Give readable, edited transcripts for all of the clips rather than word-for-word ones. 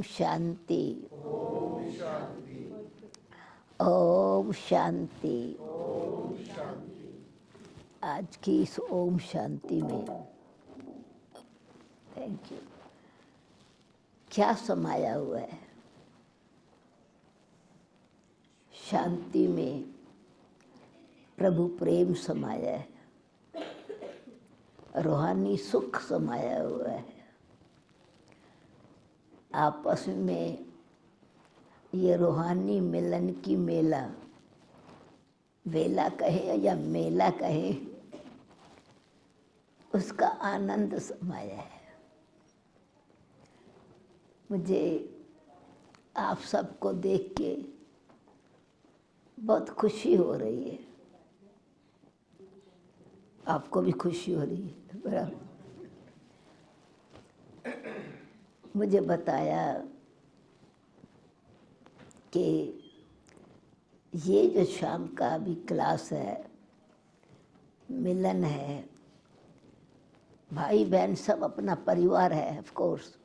शांति। ओम शांति। ओम शांति। ओम शांति। आज की इस ओम शांति में थैंक यू क्या समाया हुआ है। शांति में प्रभु प्रेम समाया है, रूहानी सुख समाया हुआ है। आपस में ये रूहानी मिलन की मेला, वेला कहे या मेला कहे, उसका आनंद समाया है। मुझे आप सबको देख के बहुत खुशी हो रही है। आपको भी खुशी हो रही है, बराबर। मुझे बताया कि ये जो शाम का अभी क्लास है, मिलन है, भाई बहन सब अपना परिवार है ऑफ कोर्स,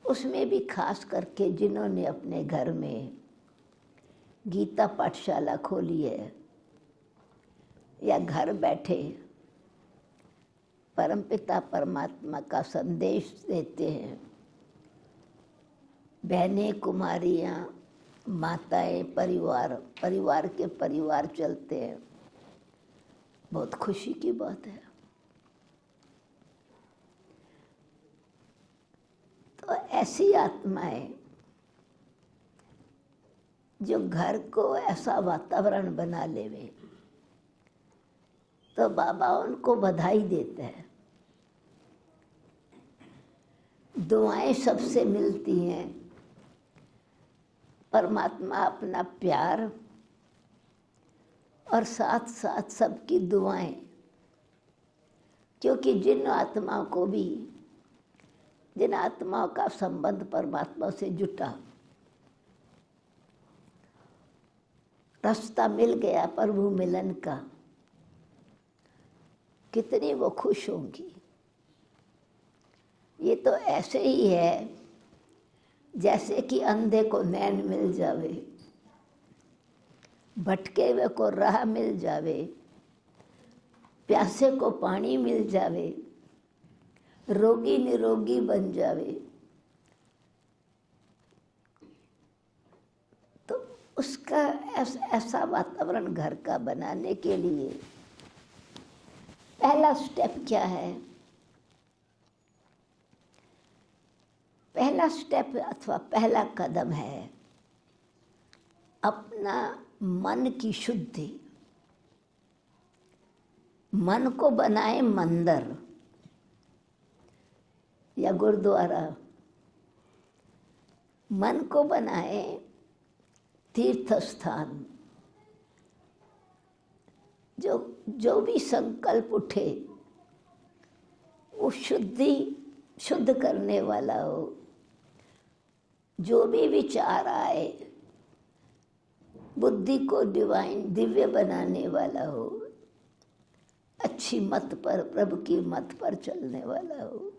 उसमें भी खास करके जिन्होंने अपने घर में गीता पाठशाला खोली है या घर बैठे परमपिता परमात्मा का संदेश देते हैं, बहनें, कुमारियाँ, माताएं, परिवार के परिवार चलते हैं, बहुत खुशी की बात है। तो ऐसी आत्माएं जो घर को ऐसा वातावरण बना लेवे, तो बाबा उनको बधाई देते हैं। दुआएं सबसे मिलती हैं, परमात्मा अपना प्यार और साथ साथ सबकी दुआएं, क्योंकि जिन आत्माओं का संबंध परमात्मा से जुटा, रास्ता मिल गया प्रभु मिलन का, कितनी वो खुश होंगी। ये तो ऐसे ही है जैसे कि अंधे को नैन मिल जावे, भटके हुए को राह मिल जावे, प्यासे को पानी मिल जावे, रोगी निरोगी बन जावे। तो उसका ऐसा वातावरण घर का बनाने के लिए पहला स्टेप क्या है? पहला स्टेप अथवा पहला कदम है अपना मन की शुद्धि। मन को बनाए मंदिर या गुरुद्वारा, मन को बनाए तीर्थ स्थान। जो भी संकल्प उठे वो शुद्ध करने वाला हो। जो भी विचार आए बुद्धि को दिव्य बनाने वाला हो, अच्छी मत पर, प्रभु की मत पर चलने वाला हो।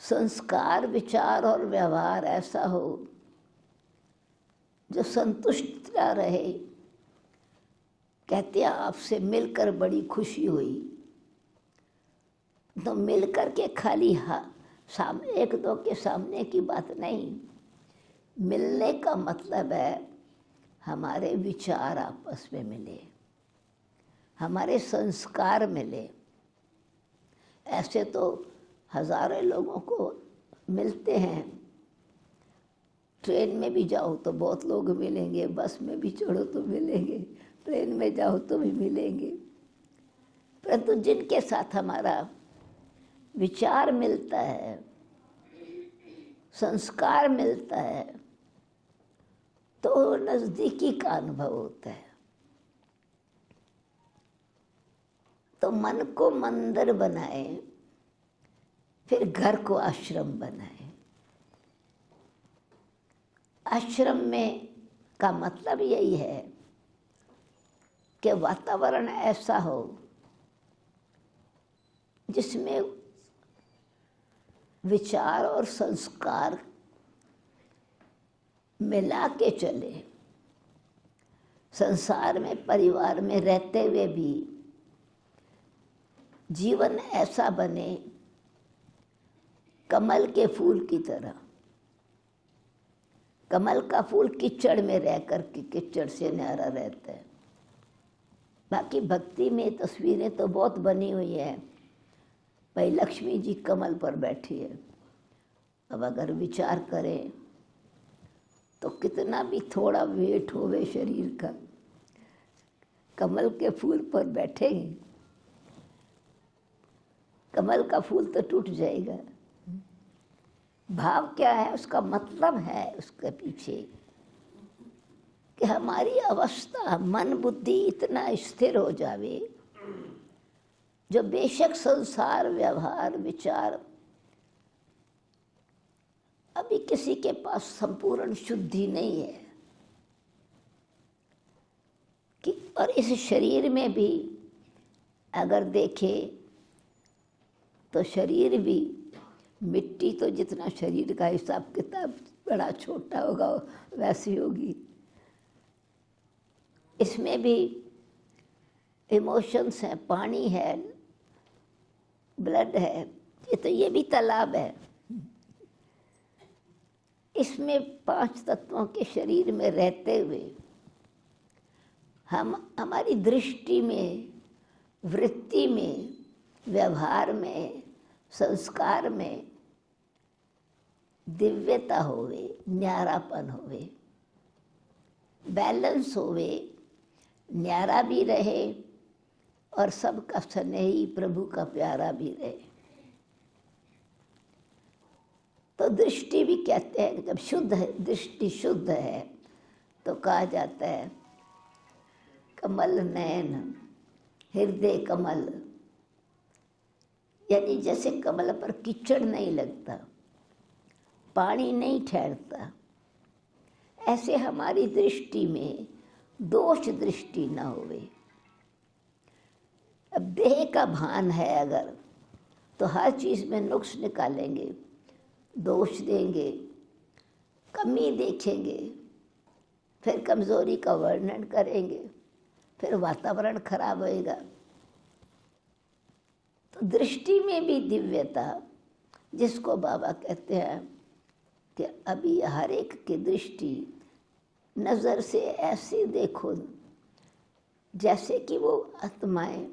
संस्कार, विचार और व्यवहार ऐसा हो जो संतुष्ट रहे। कहते हैं आपसे मिलकर बड़ी खुशी हुई, तो मिलकर के खाली एक दो के सामने की बात नहीं। मिलने का मतलब है हमारे विचार आपस में मिले, हमारे संस्कार मिले। ऐसे तो हजारों लोगों को मिलते हैं, ट्रेन में भी जाओ तो बहुत लोग मिलेंगे, बस में भी चढ़ो तो मिलेंगे, ट्रेन में जाओ तो भी मिलेंगे। परंतु जिनके साथ हमारा विचार मिलता है, संस्कार मिलता है, तो नजदीकी का अनुभव होता है। तो मन को मंदिर बनाए, फिर घर को आश्रम बनाए। आश्रम में का मतलब यही है कि वातावरण ऐसा हो जिसमें विचार और संस्कार मिला के चले। संसार में, परिवार में रहते हुए भी जीवन ऐसा बने कमल के फूल की तरह। कमल का फूल कीचड़ में रह कर के कीचड़ से न्यारा रहता है। बाकी भक्ति में तस्वीरें तो बहुत बनी हुई हैं। भाई लक्ष्मी जी कमल पर बैठी है। अब अगर विचार करें तो कितना भी थोड़ा वेट होवे शरीर का, कमल के फूल पर बैठेंगे, कमल का फूल तो टूट जाएगा। भाव क्या है, उसका मतलब है उसके पीछे कि हमारी अवस्था, मन बुद्धि इतना स्थिर हो जावे जो बेशक संसार, व्यवहार, विचार अभी किसी के पास संपूर्ण शुद्धि नहीं है कि, और इस शरीर में भी अगर देखे तो शरीर भी मिट्टी, तो जितना शरीर का हिसाब किताब बड़ा छोटा होगा वैसी होगी। इसमें भी इमोशंस हैं, पानी है, ब्लड है, ये भी तालाब है। इसमें 5 तत्वों के शरीर में रहते हुए हम हमारी दृष्टि में, वृत्ति में, व्यवहार में, संस्कार में दिव्यता होवे, न्यारापन होवे, बैलेंस होवे, न्यारा भी रहे और सबका स्नेही प्रभु का प्यारा भी रहे। तो दृष्टि भी कहते हैं कि जब शुद्ध है, दृष्टि शुद्ध है तो कहा जाता है कमल नयन हृदय कमल, यानी जैसे कमल पर कीचड़ नहीं लगता, पानी नहीं ठहरता, ऐसे हमारी दृष्टि में दोष दृष्टि न होवे। अब देह का भान है अगर, तो हर चीज़ में नुक्स निकालेंगे, दोष देंगे, कमी देखेंगे, फिर कमज़ोरी का वर्णन करेंगे, फिर वातावरण खराब होएगा। तो दृष्टि में भी दिव्यता, जिसको बाबा कहते हैं कि अभी हर एक की दृष्टि नज़र से ऐसी देखो जैसे कि वो आत्माएं,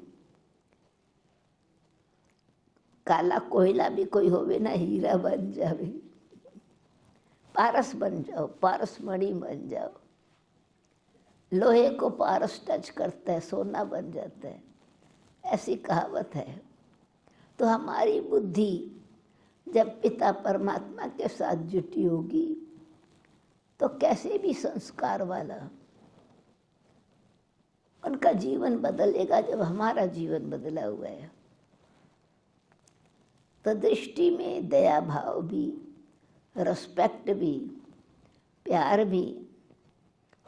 काला कोयला भी कोई होवे ना हीरा बन जावे, पारस बन जाओ, पारस मणि बन जाओ। लोहे को पारस टच करता है, सोना बन जाता है, ऐसी कहावत है। तो हमारी बुद्धि जब पिता परमात्मा के साथ जुटी होगी तो कैसे भी संस्कार वाला, उनका जीवन बदलेगा जब हमारा जीवन बदला हुआ है। तो दृष्टि में दया भाव भी, रिस्पेक्ट भी, प्यार भी,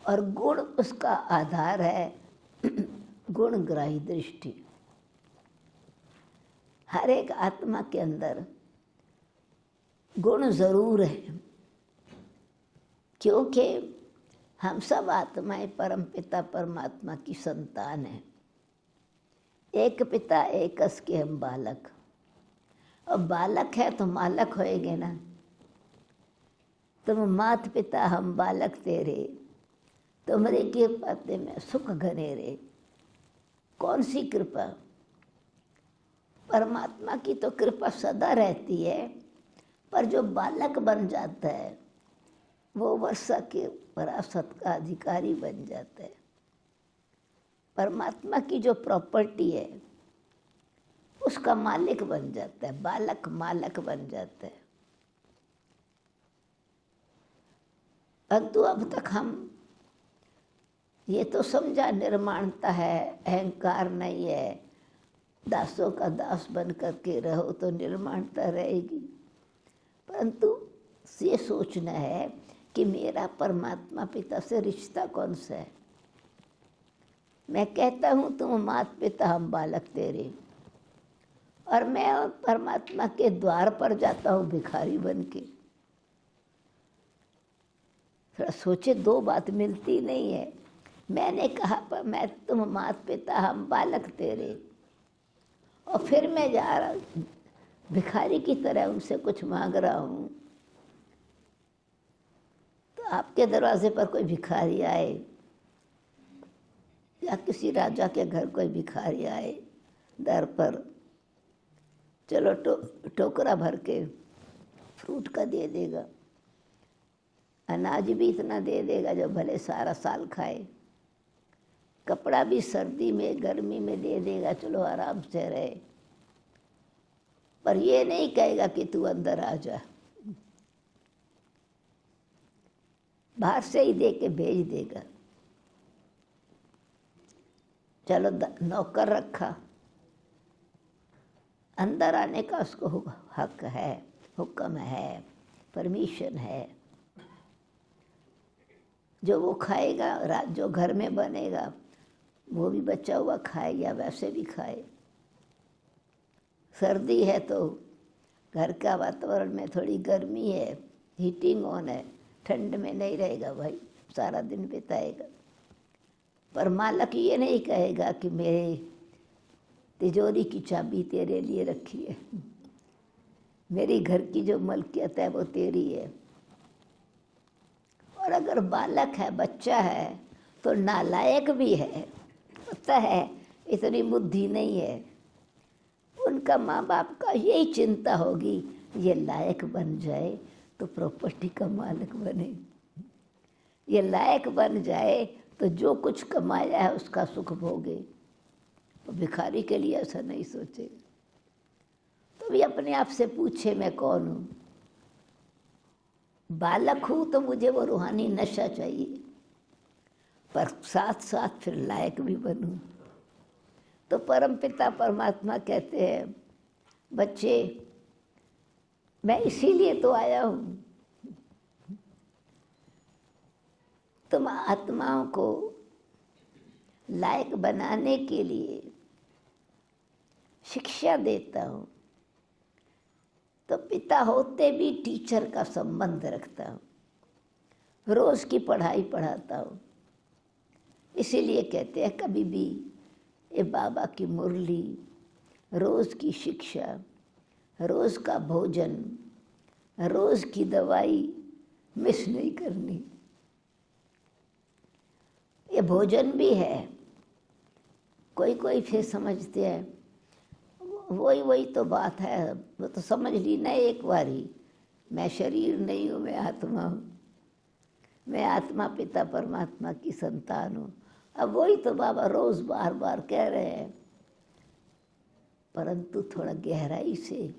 और गुण उसका आधार है गुणग्राही दृष्टि। हर एक आत्मा के अंदर गुण जरूर है, क्योंकि हम सब आत्माएं परम पिता परमात्मा की संतान हैं। एक पिता एकस के हम बालक, और बालक है तो मालक होएंगे ना। तुम मात पिता हम बालक तेरे, तुमरे कृपा ते में सुख घनेरे। कौन सी कृपा? परमात्मा की तो कृपा सदा रहती है, पर जो बालक बन जाता है वो वर्षा के विरासत का अधिकारी बन जाता है। परमात्मा की जो प्रॉपर्टी है उसका मालिक बन जाता है, बालक मालक बन जाता है। परंतु अब तक हम ये तो समझा निर्माणता है, अहंकार नहीं है, दासों का दास बन करके रहो तो निर्माणता रहेगी। परंतु ये सोचना है कि मेरा परमात्मा पिता से रिश्ता कौन सा है। मैं कहता हूँ तुम मात पिता हम बालक तेरे, और मैं परमात्मा के द्वार पर जाता हूँ भिखारी बन के। थोड़ा सोचे, दो बात मिलती नहीं है। मैंने कहा पर मैं तुम माता पिता हम बालक तेरे, और फिर मैं जा रहा भिखारी की तरह उनसे कुछ मांग रहा हूँ। तो आपके दरवाजे पर कोई भिखारी आए या किसी राजा के घर कोई भिखारी आए दर पर, चलो टोकरा भर के फ्रूट का दे देगा, अनाज भी इतना दे देगा जो भले सारा साल खाए, कपड़ा भी सर्दी में गर्मी में दे देगा, चलो आराम से रहे। पर ये नहीं कहेगा कि तू अंदर आ जा, बाहर से ही दे के भेज देगा। चलो नौकर रखा, अंदर आने का उसको हक है, हुक्म है, परमिशन है। जो वो खाएगा, जो घर में बनेगा वो भी बचा हुआ खाए या वैसे भी खाए। सर्दी है तो घर का वातावरण में थोड़ी गर्मी है, हीटिंग ऑन है, ठंड में नहीं रहेगा भाई, सारा दिन बिताएगा। पर मालिक ये नहीं कहेगा कि मेरे तिजोरी की चाबी तेरे लिए रखी है, मेरी घर की जो मलकियत है वो तेरी है। और अगर बालक है, बच्चा है, तो नालायक भी है, पता है इतनी बुद्धि नहीं है। उनका माँ बाप का यही चिंता होगी, ये लायक बन जाए तो प्रॉपर्टी का मालिक बने, ये लायक बन जाए तो जो कुछ कमाया है उसका सुख भोगे। तो भिखारी के लिए ऐसा नहीं सोचे। तो भी अपने आप से पूछे मैं कौन हूँ। बालक हूँ तो मुझे वो रूहानी नशा चाहिए, पर साथ साथ फिर लायक भी बनूं। तो परमपिता परमात्मा कहते हैं, बच्चे मैं इसीलिए तो आया हूँ, तुम आत्माओं को लायक बनाने के लिए शिक्षा देता हूँ। तो पिता होते भी टीचर का संबंध रखता हूँ, रोज की पढ़ाई पढ़ाता हूँ। इसीलिए कहते हैं कभी भी ये बाबा की मुरली, रोज की शिक्षा, रोज का भोजन, रोज की दवाई मिस नहीं करनी। ये भोजन भी है। कोई कोई फिर समझते हैं वही तो बात है, वो तो समझ ली ना एक बार ही, मैं शरीर नहीं हूँ, मैं आत्मा हूँ, मैं आत्मा पिता परमात्मा की संतान हूँ। अब वही तो बाबा रोज बार बार कह रहे हैं। परंतु थोड़ा गहराई से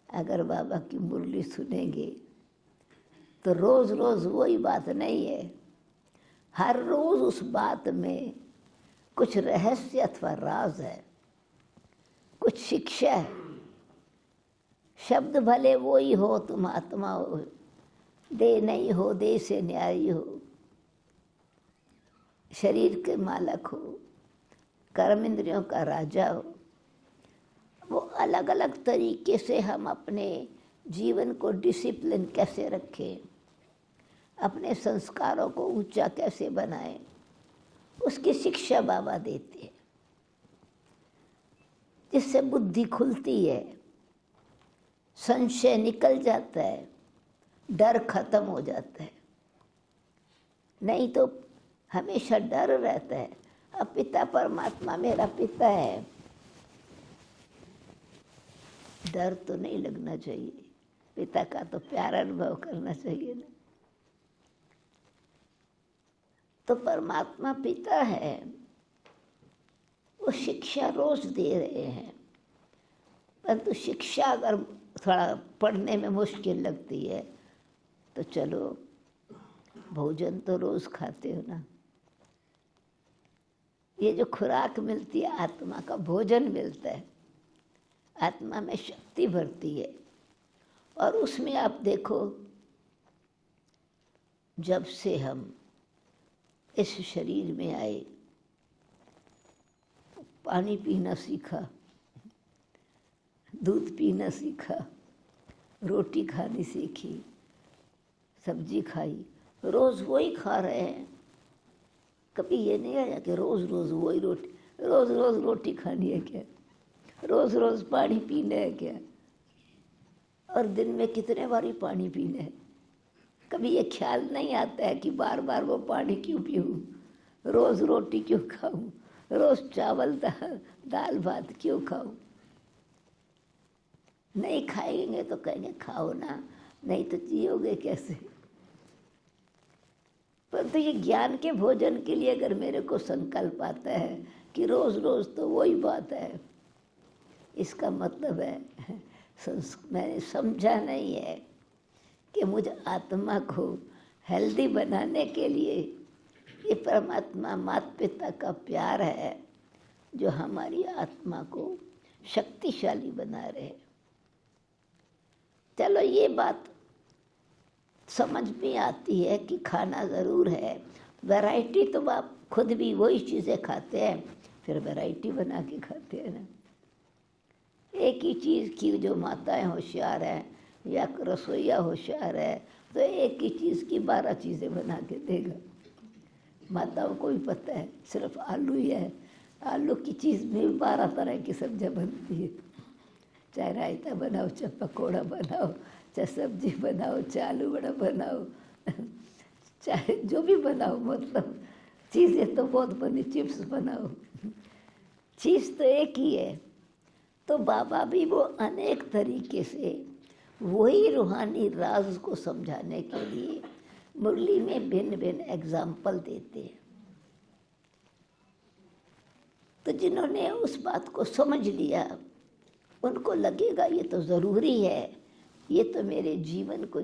अगर बाबा की मुरली सुनेंगे तो रोज रोज वही बात नहीं है, हर रोज उस बात में कुछ रहस्य अथवा राज है, कुछ शिक्षा है। शब्द भले वो ही हो, तुम आत्मा हो, दे नहीं हो, दे से न्यारी हो, शरीर के मालक हो, कर्म इंद्रियों का राजा हो। वो अलग अलग तरीके से हम अपने जीवन को डिसिप्लिन कैसे रखें, अपने संस्कारों को ऊंचा कैसे बनाएं, उसकी शिक्षा बाबा देते हैं, जिससे बुद्धि खुलती है, संशय निकल जाता है, डर खत्म हो जाता है। नहीं तो हमेशा डर रहता है। अब पिता परमात्मा मेरा पिता है, डर तो नहीं लगना चाहिए, पिता का तो प्यार अनुभव करना चाहिए ना। तो परमात्मा पिता है, वो शिक्षा रोज दे रहे हैं। परंतु शिक्षा अगर थोड़ा पढ़ने में मुश्किल लगती है तो चलो भोजन तो रोज खाते हो ना। ये जो खुराक मिलती है आत्मा का भोजन मिलता है, आत्मा में शक्ति भरती है। और उसमें आप देखो, जब से हम इस शरीर में आए पानी पीना सीखा, दूध पीना सीखा, रोटी खानी सीखी, सब्जी खाई, रोज़ वही खा रहे हैं। कभी ये नहीं आया कि रोज़ रोज़ वही रोटी, रोज़ रोज़ रोटी खानी है क्या, रोज़ रोज़ पानी पीना है क्या, और दिन में कितने बारी पानी पीना है। कभी ये ख्याल नहीं आता है कि बार बार वो पानी क्यों पीऊँ, रोज़ रोटी क्यों खाऊं, रोज़ चावल दाल भात क्यों खाऊं। नहीं खाएंगे तो कहेंगे खाओ ना, नहीं तो जियोगे कैसे। परंतु ये ज्ञान के भोजन के लिए अगर मेरे को संकल्प आता है कि रोज़ रोज़ तो वही बात है, इसका मतलब है मैंने समझा नहीं है कि मुझे आत्मा को हेल्दी बनाने के लिए ये परमात्मा माता पिता का प्यार है जो हमारी आत्मा को शक्तिशाली बना रहे। चलो ये बात समझ में आती है कि खाना ज़रूर है, वैरायटी तो आप खुद भी वही चीज़ें खाते हैं, फिर वैरायटी बना के खाते हैं ना। एक ही चीज़ की जो माताएं होशियार हैं या रसोईया होशियार है तो एक ही चीज़ की 12 चीज़ें बना के देगा। माताओं को भी पता है सिर्फ आलू ही है, आलू की चीज़ में 12 तरह की सब्जियाँ बनती है, चाहे रायता बनाओ, चाहे पकौड़ा बनाओ, चाहे सब्जी बनाओ, चाहे आलू बड़ा बनाओ, चाहे जो भी बनाओ, मतलब चीज़ें तो बहुत बनी, चिप्स बनाओ, चीज़ तो एक ही है। तो बाबा भी वो अनेक तरीके से वही रूहानी राज को समझाने के लिए मुरली में भिन्न भिन्न एग्जाम्पल देते हैं। तो जिन्होंने उस बात को समझ लिया उनको लगेगा ये तो ज़रूरी है, ये तो मेरे जीवन को,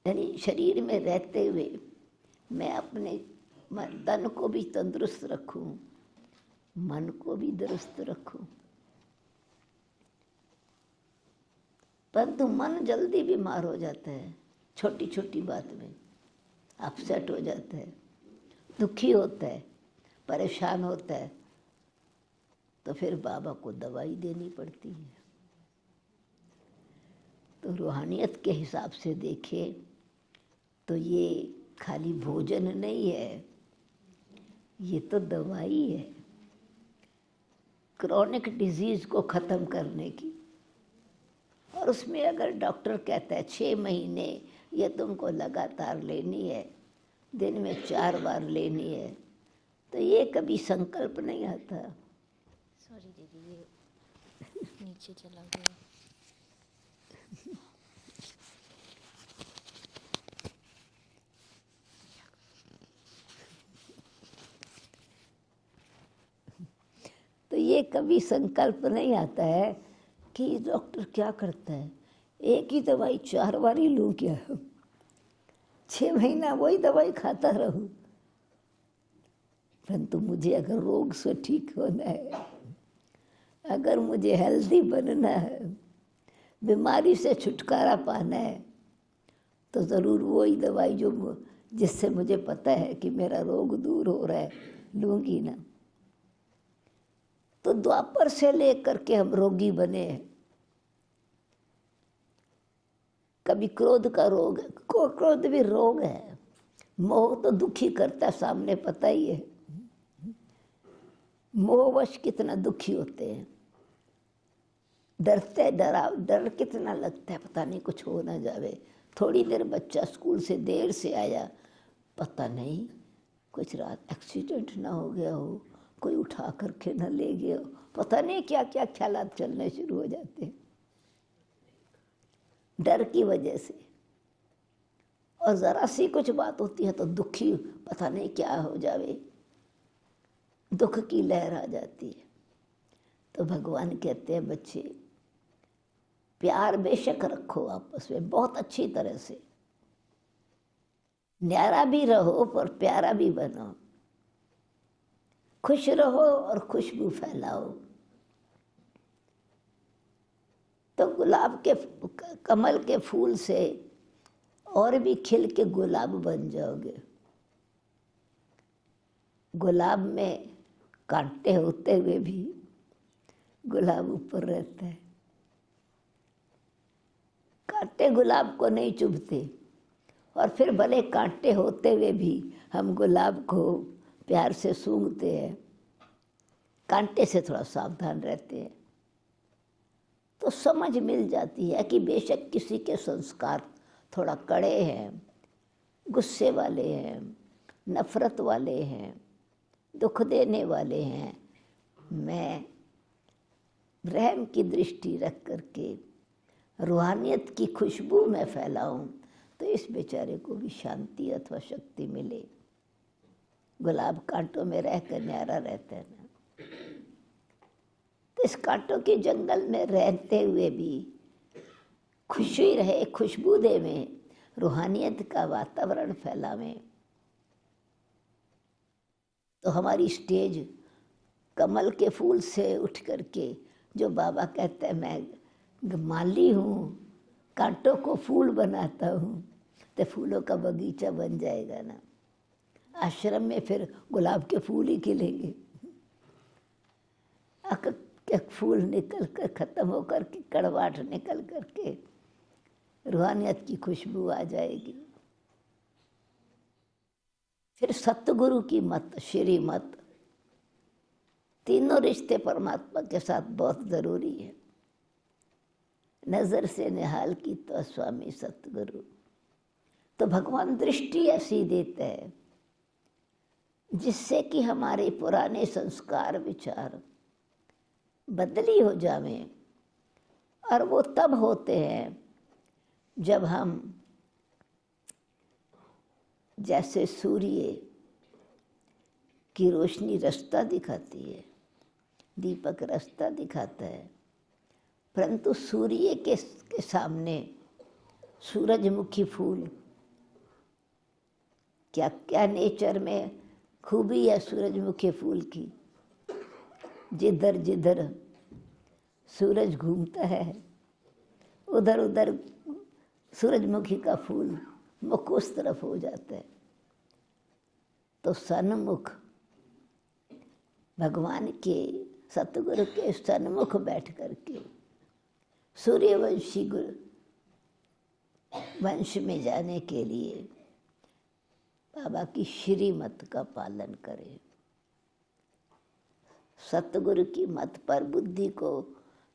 यानी शरीर में रहते हुए मैं अपने तन को भी तंदुरुस्त रखूं, मन को भी दुरुस्त रखूं। परंतु मन जल्दी बीमार हो जाता है, छोटी छोटी बात में अपसेट हो जाता है, दुखी होता है, परेशान होता है, तो फिर बाबा को दवाई देनी पड़ती है। तो रूहानियत के हिसाब से देखें तो ये खाली भोजन नहीं है, ये तो दवाई है क्रॉनिक डिजीज़ को ख़त्म करने की। और उसमें अगर डॉक्टर कहता है 6 महीने ये तुमको लगातार लेनी है, दिन में 4 बार लेनी है, तो ये कभी संकल्प नहीं आता। सॉरी दीदी, ये नीचे चला गया। तो ये कभी संकल्प नहीं आता है कि डॉक्टर क्या करता है, एक ही दवाई 4 बार ही लूँ क्या, 6 महीना वही दवाई खाता रहूँ। परंतु मुझे अगर रोग से ठीक होना है, अगर मुझे हेल्दी बनना है, बीमारी से छुटकारा पाना है, तो ज़रूर वही दवाई जो जिससे मुझे पता है कि मेरा रोग दूर हो रहा है लूँगी ना। तो द्वापर से लेकर के हम रोगी बने हैं। कभी क्रोध का रोग, क्रोध भी रोग है, मोह तो दुखी करता है, सामने पता ही है, मोहवश कितना दुखी होते हैं, डरते डर कितना लगता है, पता नहीं कुछ हो ना जावे। थोड़ी देर बच्चा स्कूल से देर से आया, पता नहीं कुछ रात एक्सीडेंट ना हो गया हो, कोई उठा करके न ले गया हो, पता नहीं क्या क्या ख्यालात चलने शुरू हो जाते हैं डर की वजह से। और ज़रा सी कुछ बात होती है तो दुखी, पता नहीं क्या हो जावे, दुख की लहर आ जाती है। तो भगवान कहते हैं बच्चे प्यार बेशक रखो आपस में बहुत अच्छी तरह से, न्यारा भी रहो पर प्यारा भी बनो, खुश रहो और खुशबू फैलाओ। तो गुलाब के कमल के फूल से और भी खिल के गुलाब बन जाओगे। गुलाब में कांटे होते हुए भी गुलाब ऊपर रहता है। कांटे गुलाब को नहीं चुभते, और फिर भले कांटे होते हुए भी हम गुलाब को प्यार से सूंघते हैं, कांटे से थोड़ा सावधान रहते हैं, तो समझ मिल जाती है कि बेशक किसी के संस्कार थोड़ा कड़े हैं, गुस्से वाले हैं, नफरत वाले हैं, दुख देने वाले हैं, मैं रहम की दृष्टि रख करके रूहानियत की खुशबू में फैलाऊं तो इस बेचारे को भी शांति अथवा शक्ति मिले। गुलाब कांटों में रहकर न्यारा रहता है ना, तो इस कांटों के जंगल में रहते हुए भी खुशी रहे, खुशबू देवें, रूहानियत का वातावरण फैलावें, तो हमारी स्टेज कमल के फूल से उठ करके, जो बाबा कहते हैं मैं माली हूँ, कांटों को फूल बनाता हूँ, तो फूलों का बगीचा बन जाएगा ना। आश्रम में फिर गुलाब के फूल ही खिलेंगे, के फूल निकल कर खत्म होकर के, कड़वाहट निकल करके रूहानियत की खुशबू आ जाएगी। फिर सतगुरु की मत, श्री मत, तीनों रिश्ते परमात्मा के साथ बहुत जरूरी है। नजर से निहाल की तो स्वामी सतगुरु, तो भगवान दृष्टि ऐसी देते हैं जिससे कि हमारे पुराने संस्कार विचार बदली हो जावें, और वो तब होते हैं जब हम, जैसे सूर्य की रोशनी रास्ता दिखाती है, दीपक रास्ता दिखाता है, परंतु सूर्य के सामने सूरजमुखी फूल, क्या क्या नेचर में खूबी है सूरजमुखी फूल की। जिधर जिधर सूरज घूमता है उधर उधर सूरजमुखी का फूल मुख उस तरफ हो जाता है। तो सन्मुख भगवान के, सतगुरु के सन्मुख बैठ करके सूर्यवंशी वंश में जाने के लिए बाबा की श्रीमत का पालन करें। सतगुरु की मत पर बुद्धि को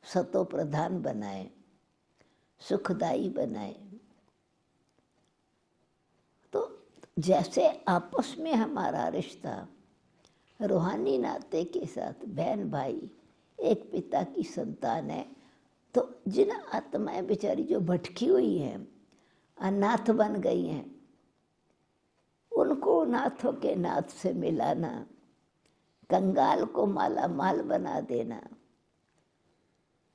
सतो प्रधान बनाए, सुखदायी बनाए। तो जैसे आपस में हमारा रिश्ता रूहानी नाते के साथ, बहन भाई एक पिता की संतान है, तो जिन आत्माएं बेचारी जो भटकी हुई हैं, अनाथ बन गई हैं, उनको नाथों के नाथ से मिलाना, कंगाल को माला माल बना देना,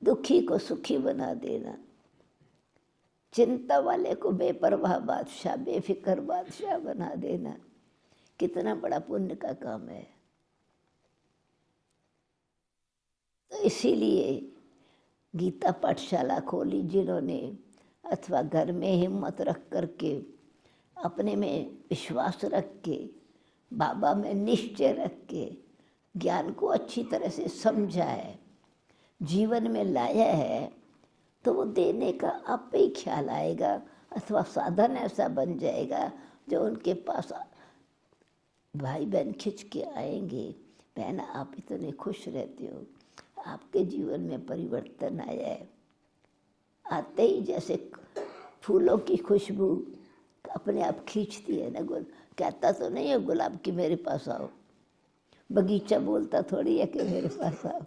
दुखी को सुखी बना देना, चिंता वाले को बेपरवाह बादशाह, बेफिक्र बादशाह बना देना, कितना बड़ा पुण्य का काम है। तो इसीलिए गीता पाठशाला खोली जिन्होंने, अथवा घर में हिम्मत रख करके, अपने में विश्वास रख के, बाबा में निश्चय रख के, ज्ञान को अच्छी तरह से समझा है, जीवन में लाया है, तो वो देने का आप ही ख्याल आएगा, अथवा साधन ऐसा बन जाएगा जो उनके पास भाई बहन खिंच के आएंगे। बहन आप इतने खुश रहते हो, आपके जीवन में परिवर्तन आया है। आते ही जैसे फूलों की खुशबू अपने आप खींचती है ना, कहता तो नहीं है गुलाब की मेरे पास आओ, बगीचा बोलता थोड़ी है कि मेरे पास आओ,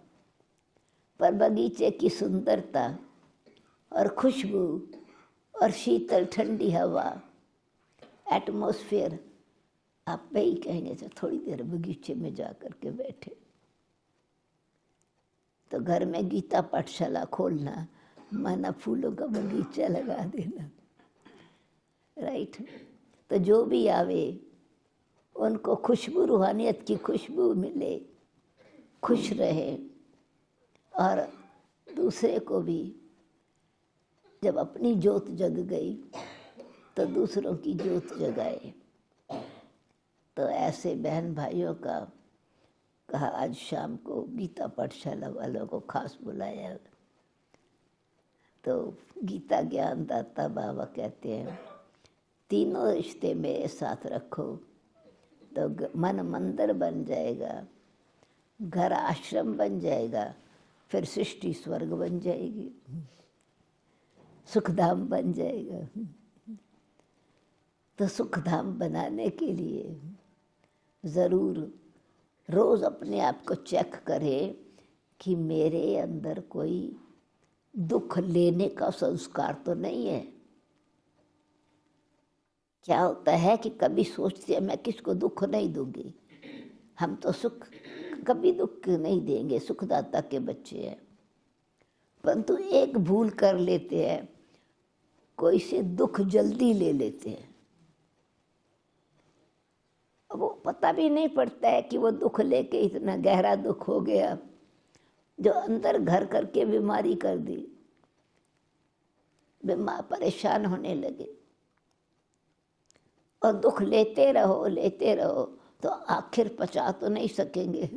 पर बगीचे की सुंदरता और खुशबू और शीतल ठंडी हवा, एटमॉस्फेयर, आप पे ही कहेंगे तो थोड़ी देर बगीचे में जा कर के बैठे। तो घर में गीता पाठशाला खोलना माना फूलों का बगीचा लगा देना, राइट। तो जो भी आवे उनको खुशबू, रूहानियत की खुशबू मिले, खुश रहे, और दूसरे को भी, जब अपनी ज्योत जग गई तो दूसरों की ज्योत जगाए। तो ऐसे बहन भाइयों का कहा आज शाम को गीता पाठशाला वालों को खास बुलाया। तो गीता ज्ञानदाता बाबा कहते हैं तीनों रिश्ते मेरे साथ रखो तो मन मंदिर बन जाएगा, घर आश्रम बन जाएगा, फिर सृष्टि स्वर्ग बन जाएगी, सुखधाम बन जाएगा। तो सुखधाम बनाने के लिए ज़रूर रोज़ अपने आप को चेक करें कि मेरे अंदर कोई दुख लेने का संस्कार तो नहीं है। क्या होता है कि कभी सोचते हैं मैं किसको दुख नहीं दूंगी, हम तो सुख कभी दुख नहीं देंगे, सुखदाता के बच्चे हैं। परंतु एक भूल कर लेते हैं, कोई से दुख जल्दी ले लेते हैं। वो पता भी नहीं पड़ता है कि वो दुख लेके इतना गहरा दुख हो गया जो अंदर घर करके बीमारी कर दी, बीमार परेशान होने लगे। और दुख लेते रहो तो आखिर पचा तो नहीं सकेंगे।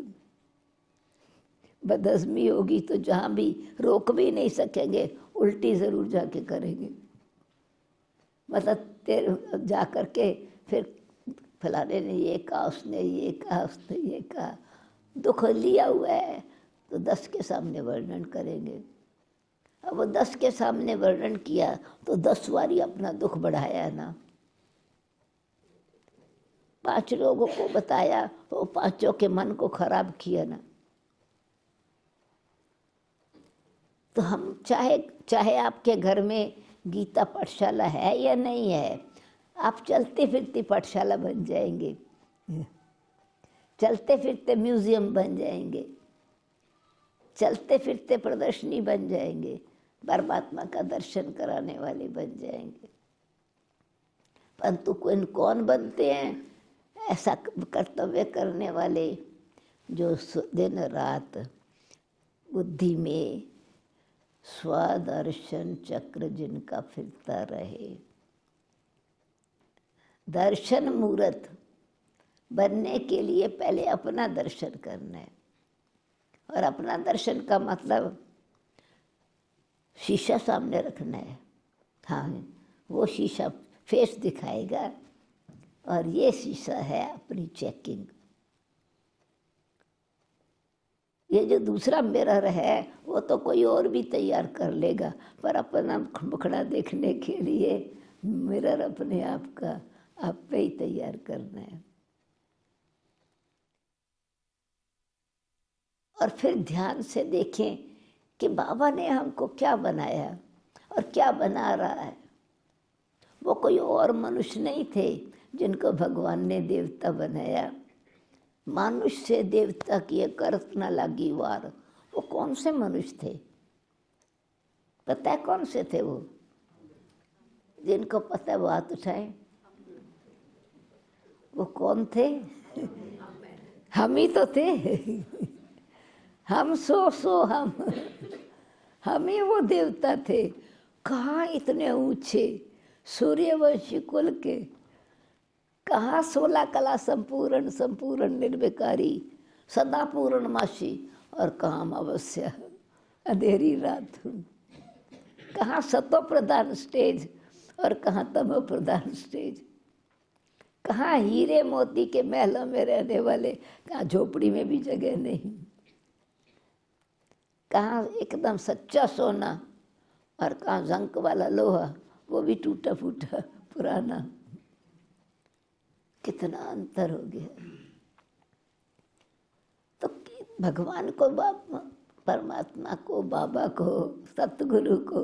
बदहज़मी होगी तो जहाँ भी रोक भी नहीं सकेंगे, उल्टी ज़रूर जाके करेंगे। मतलब जा करके फिर फलाने ने ये कहा, उसने ये कहा, उसने ये कहा। दुख लिया हुआ है तो 10 के सामने वर्णन करेंगे। अब वो 10 के सामने वर्णन किया तो 10 बारी अपना दुख बढ़ाया ना। 5 लोगों को बताया, वो 5 के मन को खराब किया ना। तो हम चाहे आपके घर में गीता पाठशाला है या नहीं है, आप चलते फिरते पाठशाला बन जाएंगे, चलते फिरते म्यूजियम बन जाएंगे, चलते फिरते प्रदर्शनी बन जाएंगे, परमात्मा का दर्शन कराने वाले बन जाएंगे। परंतु कौन बनते हैं ऐसा कर्तव्य करने वाले जो दिन रात बुद्धि में स्वदर्शन चक्र जिनका फिरता रहे। दर्शन मूर्त बनने के लिए पहले अपना दर्शन करना है। और अपना दर्शन का मतलब शीशा सामने रखना है। हाँ, वो शीशा फेस दिखाएगा और ये शीशा है अपनी चेकिंग। ये जो दूसरा मिरर है वो तो कोई और भी तैयार कर लेगा, पर अपना मुखड़ा देखने के लिए मिरर अपने आप का आप पे ही तैयार करना है। और फिर ध्यान से देखें कि बाबा ने हमको क्या बनाया और क्या बना रहा है। वो कोई और मनुष्य नहीं थे जिनको भगवान ने देवता बनाया। मनुष्य से देवता की एक अर्थ न लगी वार। वो कौन से मनुष्य थे? पता है कौन से थे वो? जिनको पता है वो हाथ उठाएं। वो कौन थे? हम ही तो थे। हम सो हम ही वो देवता थे। कहाँ इतने ऊंचे सूर्यवंशी कुल के, कहाँ 16 कला संपूर्ण निर्विकारी सदा पूर्णमासी, और कहाँ अमावस्या अंधेरी रात। कहाँ सतो प्रधान स्टेज और कहाँ तमो प्रधान स्टेज। कहाँ हीरे मोती के महलों में रहने वाले, कहाँ झोपड़ी में भी जगह नहीं। कहाँ एकदम सच्चा सोना और कहाँ जंक वाला लोहा, वो भी टूटा फूटा पुराना। कितना अंतर हो गया। तो भगवान को, परमात्मा को, बाबा को, सतगुरु को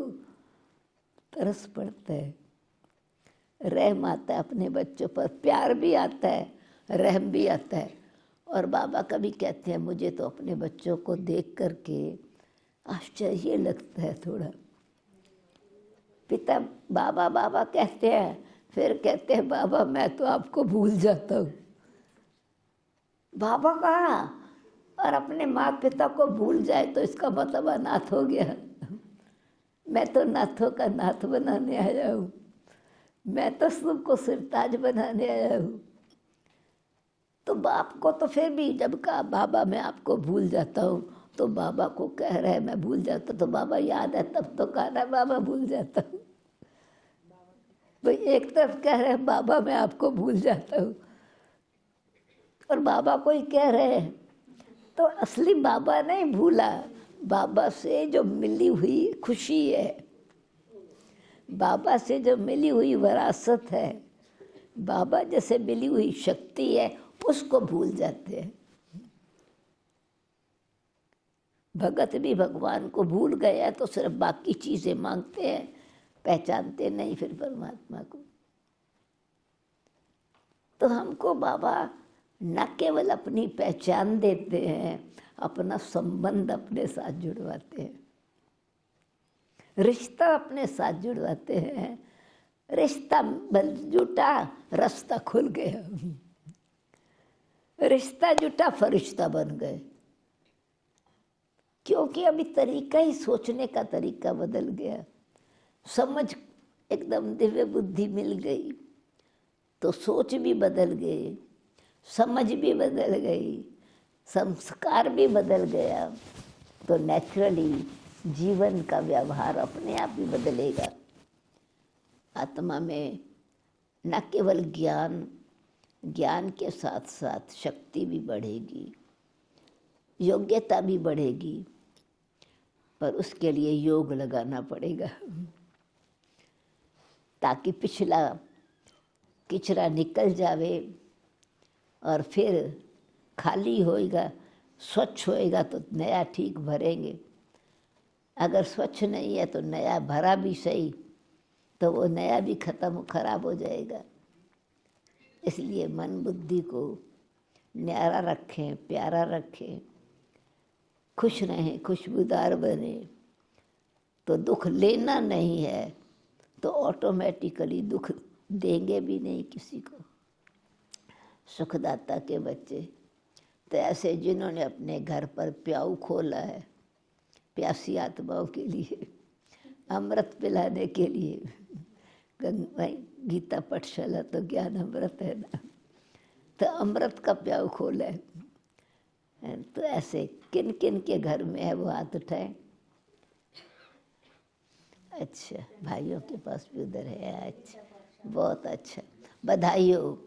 तरस पड़ता है, रहम आता है अपने बच्चों पर, प्यार भी आता है, रहम भी आता है। और बाबा कभी कहते हैं मुझे तो अपने बच्चों को देख करके आश्चर्य लगता है थोड़ा। पिता बाबा बाबा कहते हैं, फिर कहते हैं बाबा मैं तो आपको भूल जाता हूँ। बाबा कहा और अपने माँ पिता को भूल जाए तो इसका मतलब अनाथ हो गया। मैं तो नाथों का नाथ बनाने आया हूँ, मैं तो सबको सिरताज बनाने आया हूँ। तो बाप को तो फिर भी जब कहा बाबा मैं आपको भूल जाता हूँ, तो बाबा को कह रहे मैं भूल जाता, तो बाबा याद है तब तो कहा ना बाबा भूल जाता हूँ। तो एक तरफ कह रहे बाबा मैं आपको भूल जाता हूँ और बाबा को ही कह रहे हैं, तो असली बाबा नहीं भूला, बाबा से जो मिली हुई खुशी है, बाबा से जो मिली हुई विरासत है, बाबा जैसे मिली हुई शक्ति है, उसको भूल जाते हैं। भगत भी भगवान को भूल गए तो सिर्फ बाकी चीजें मांगते हैं, पहचानते नहीं फिर परमात्मा को। तो हमको बाबा न केवल अपनी पहचान देते हैं, अपना संबंध अपने साथ जुड़वाते हैं, रिश्ता अपने साथ जुड़वाते हैं। रिश्ता जुटा, रास्ता खुल गया, रिश्ता जुटा, फरिश्ता बन गए। क्योंकि अभी तरीका ही, सोचने का तरीका बदल गया, समझ एकदम दिव्य बुद्धि मिल गई, तो सोच भी बदल गई, समझ भी बदल गई, संस्कार भी बदल गया, तो नेचुरली जीवन का व्यवहार अपने आप ही बदलेगा। आत्मा में न केवल ज्ञान, ज्ञान के साथ साथ शक्ति भी बढ़ेगी, योग्यता भी बढ़ेगी, पर उसके लिए योग लगाना पड़ेगा, ताकि पिछला किचरा निकल जावे और फिर खाली होएगा, स्वच्छ होएगा तो नया ठीक भरेंगे। अगर स्वच्छ नहीं है तो नया भरा भी सही, तो वो नया भी खत्म खराब हो जाएगा। इसलिए मन बुद्धि को न्यारा रखें, प्यारा रखें, खुश रहें, खुशबूदार बने, तो दुख लेना नहीं है तो ऑटोमेटिकली दुख देंगे भी नहीं किसी को। सुखदाता के बच्चे तो ऐसे जिन्होंने अपने घर पर प्याऊ खोला है, प्यासी आत्माओं के लिए, अमृत पिलाने के लिए। गीता पाठशाला तो ज्ञान अमृत है ना, तो अमृत का प्याऊ खोला है। तो ऐसे किन किन के घर में है वो हाथ उठाएं। अच्छा, भाइयों के पास भी उधर है, अच्छा, बहुत अच्छा, बधाई हो।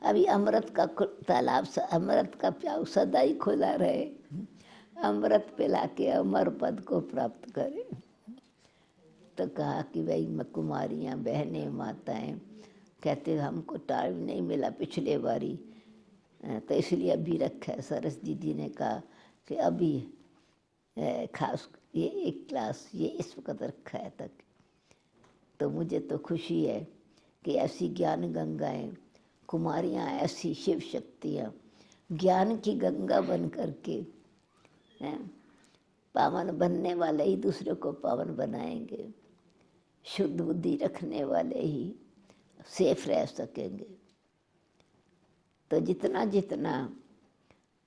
अभी अमृत का तालाब, अमृत का प्याऊ सदा ही खुला रहे, अमृत पिला के अमर पद को प्राप्त करें। तो कहा कि भाई कुमारियाँ, बहनें, माताएं कहते हमको टाइम नहीं मिला पिछले बारी, तो इसलिए अभी रखा है। सरस दीदी ने कहा कि अभी खास ये एक क्लास ये इस वक्त रखा है तक। तो मुझे तो खुशी है कि ऐसी ज्ञान गंगाएं, कुमारियाँ, ऐसी शिव शक्तियाँ ज्ञान की गंगा बन करके पावन बनने वाले ही दूसरे को पावन बनाएंगे, शुद्ध बुद्धि रखने वाले ही सेफ रह सकेंगे। तो जितना जितना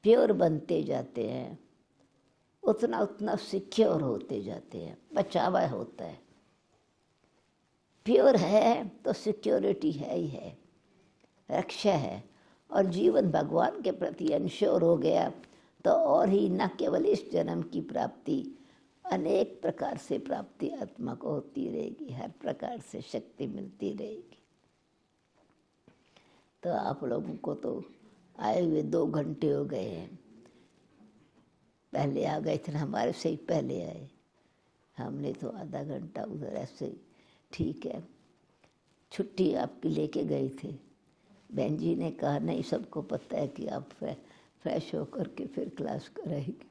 प्योर बनते जाते हैं उतना उतना सिक्योर होते जाते हैं, बचावा होता है। प्योर है तो सिक्योरिटी है ही है, रक्षा है। और जीवन भगवान के प्रति इंश्योर हो गया तो और ही न केवल इस जन्म की प्राप्ति, अनेक प्रकार से प्राप्ति आत्मा को होती रहेगी, हर प्रकार से शक्ति मिलती रहेगी। तो आप लोगों को तो आए हुए 2 घंटे हो गए हैं, पहले आ गए थे ना, हमारे से ही पहले आए, हमने तो आधा घंटा उधर ऐसे ही। ठीक है, छुट्टी आपकी लेके गए थे, बहन जी ने कहा नहीं सबको पता है कि आप फ्रेश होकर के फिर क्लास करेंगे,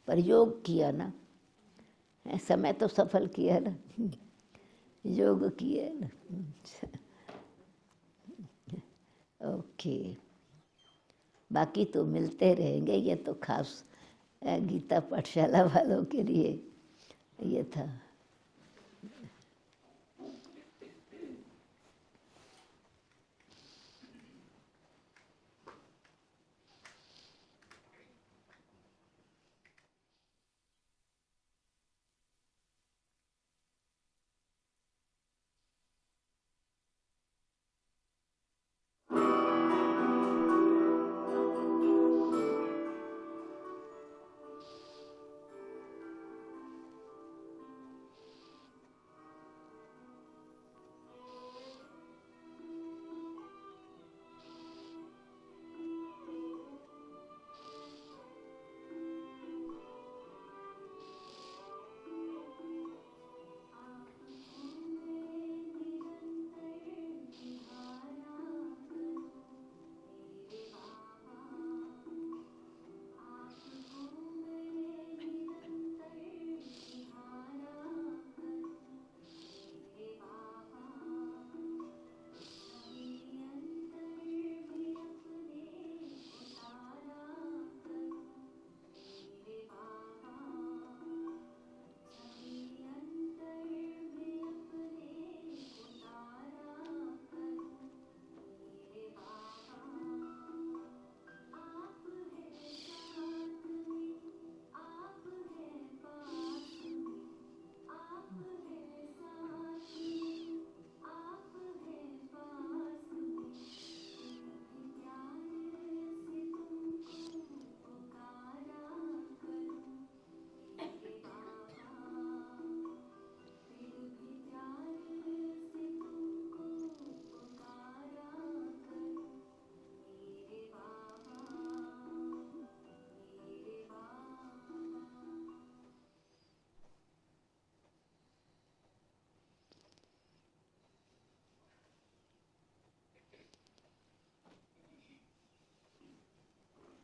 पर योग किया ना, समय तो सफल किया ना, योग किया ना। ओके, बाकी तो मिलते रहेंगे, ये तो खास गीता पाठशाला वालों के लिए ये था।